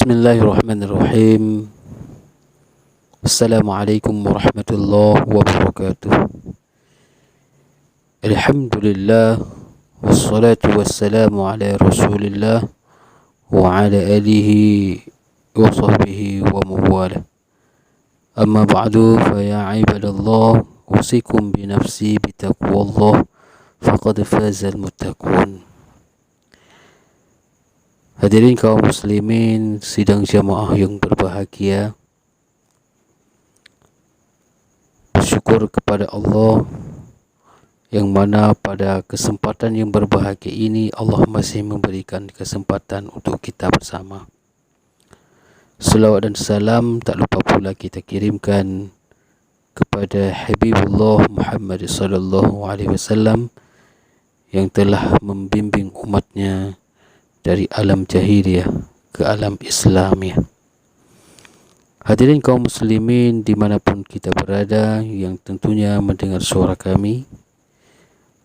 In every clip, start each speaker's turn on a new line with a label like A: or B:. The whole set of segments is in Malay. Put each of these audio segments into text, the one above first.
A: Bismillahirrahmanirrahim. Assalamualaikum warahmatullahi wabarakatuh. Alhamdulillah, wassalatu wassalamu ala rasulillah wa ala alihi wa sahbihi wa mawala. Amma ba'du, fa ya ibadallah, usikum bi nafsi bi taqwallah, faqad fazal muttaqun. Hadirin kaum muslimin sidang jamaah yang berbahagia, bersyukur kepada Allah yang mana pada kesempatan yang berbahagia ini Allah masih memberikan kesempatan untuk kita bersama. Selawat dan salam tak lupa pula kita kirimkan kepada Habibullah Muhammad sallallahu alaihi wasallam yang telah membimbing umatnya dari alam jahiliyah ke alam Islamiah. Hadirin kaum muslimin dimanapun kita berada yang tentunya mendengar suara kami,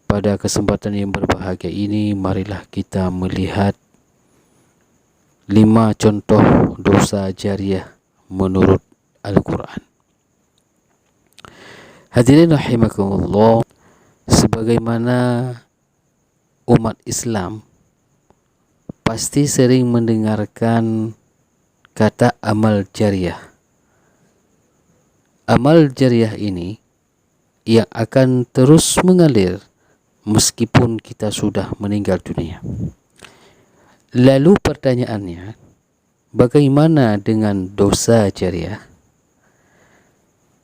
A: pada kesempatan yang berbahagia ini marilah kita melihat 5 contoh dosa jariah menurut Al-Quran. Hadirin rahimakumullah, sebagaimana umat Islam pasti sering mendengarkan kata amal jariah. Amal jariah ini yang akan terus mengalir meskipun kita sudah meninggal dunia. Lalu pertanyaannya, bagaimana dengan dosa jariah?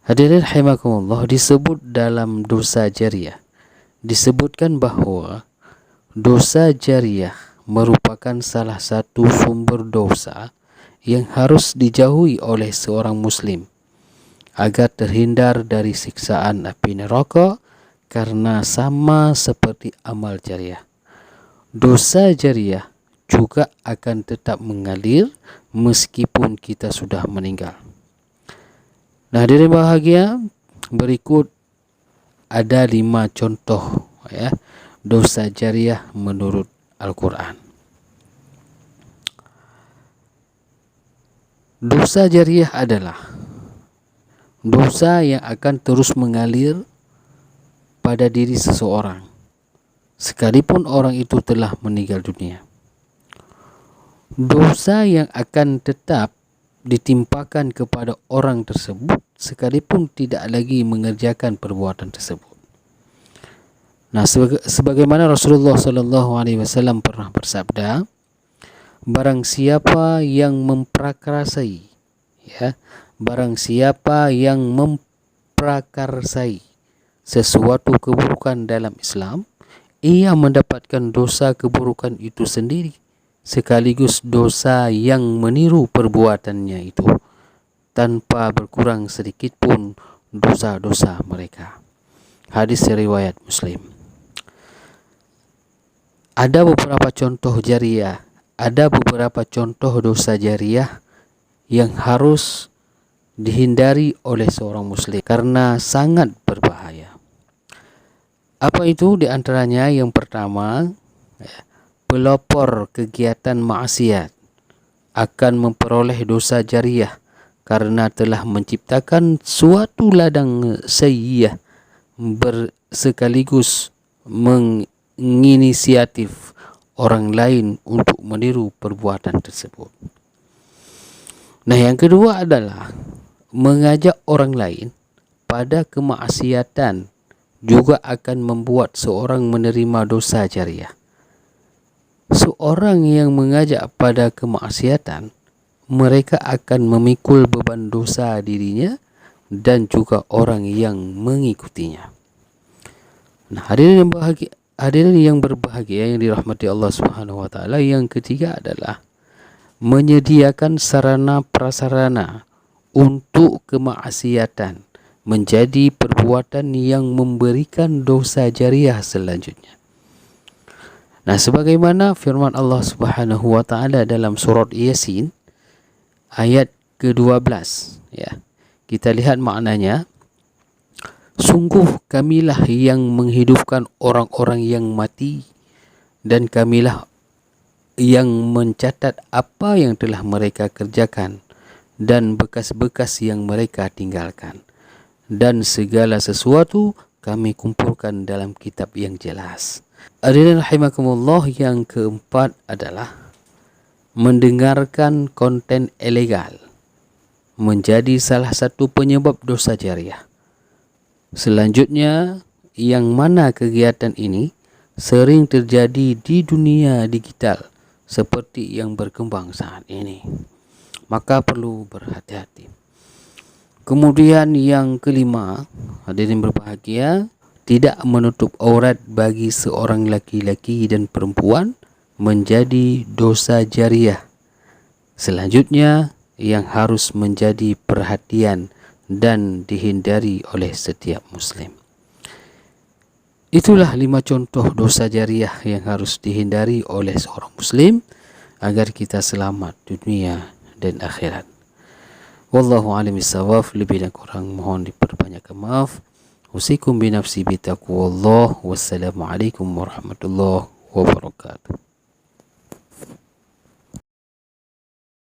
A: Hadirin rahimakumullah, disebut dalam dosa jariah, disebutkan bahawa dosa jariah merupakan salah satu sumber dosa yang harus dijauhi oleh seorang muslim agar terhindar dari siksaan api neraka, karena sama seperti amal jariah, dosa jariah juga akan tetap mengalir meskipun kita sudah meninggal. Nah, hadirin bahagia, berikut ada 5 contoh dosa jariah menurut Al-Quran. Dosa jariah adalah dosa yang akan terus mengalir pada diri seseorang sekalipun orang itu telah meninggal dunia. Dosa yang akan tetap ditimpakan kepada orang tersebut sekalipun tidak lagi mengerjakan perbuatan tersebut. Nah, sebagaimana Rasulullah sallallahu alaihi wasallam pernah bersabda, barang siapa yang memprakarsai barang siapa yang memprakarsai sesuatu keburukan dalam Islam, ia mendapatkan dosa keburukan itu sendiri sekaligus dosa yang meniru perbuatannya itu, tanpa berkurang sedikit pun dosa-dosa mereka. Hadis riwayat Muslim. Ada beberapa contoh jariah, ada beberapa contoh dosa jariah yang harus dihindari oleh seorang muslim karena sangat berbahaya. Apa itu? Di antaranya yang pertama, pelopor kegiatan maksiat akan memperoleh dosa jariah karena telah menciptakan suatu ladang sayyi'ah sekaligus menginisiatif orang lain untuk meniru perbuatan tersebut. Nah, yang kedua adalah mengajak orang lain pada kemaksiatan juga akan membuat seorang menerima dosa jariah. Seorang yang mengajak pada kemaksiatan, mereka akan memikul beban dosa dirinya dan juga orang yang mengikutinya. Nah, hadirin yang berbahagia yang dirahmati Allah Subhanahu wa taala, yang ketiga adalah menyediakan sarana prasarana untuk kemaksiatan menjadi perbuatan yang memberikan dosa jariah selanjutnya. Nah, sebagaimana firman Allah Subhanahu wa taala dalam surat Yasin ayat ke-12, kita lihat maknanya. Sungguh kamilah yang menghidupkan orang-orang yang mati, dan kamilah yang mencatat apa yang telah mereka kerjakan dan bekas-bekas yang mereka tinggalkan. Dan segala sesuatu kami kumpulkan dalam kitab yang jelas. Hadirin rahimakumullah, yang keempat adalah mendengarkan konten ilegal menjadi salah satu penyebab dosa jariah. Selanjutnya, yang mana kegiatan ini sering terjadi di dunia digital seperti yang berkembang saat ini, maka perlu berhati-hati. Kemudian yang kelima, hadirin berbahagia, tidak menutup aurat bagi seorang laki-laki dan perempuan menjadi dosa jariah. Selanjutnya, yang harus menjadi perhatian dan dihindari oleh setiap muslim. Itulah 5 contoh dosa jariah yang harus dihindari oleh seorang muslim agar kita selamat dunia dan akhirat. Wallahu a'lam bishawab. Lebih dan kurang mohon diperbanyakkan maaf. Usikum binafsi bitaqwallah. Wassalamualaikum warahmatullahi wabarakatuh.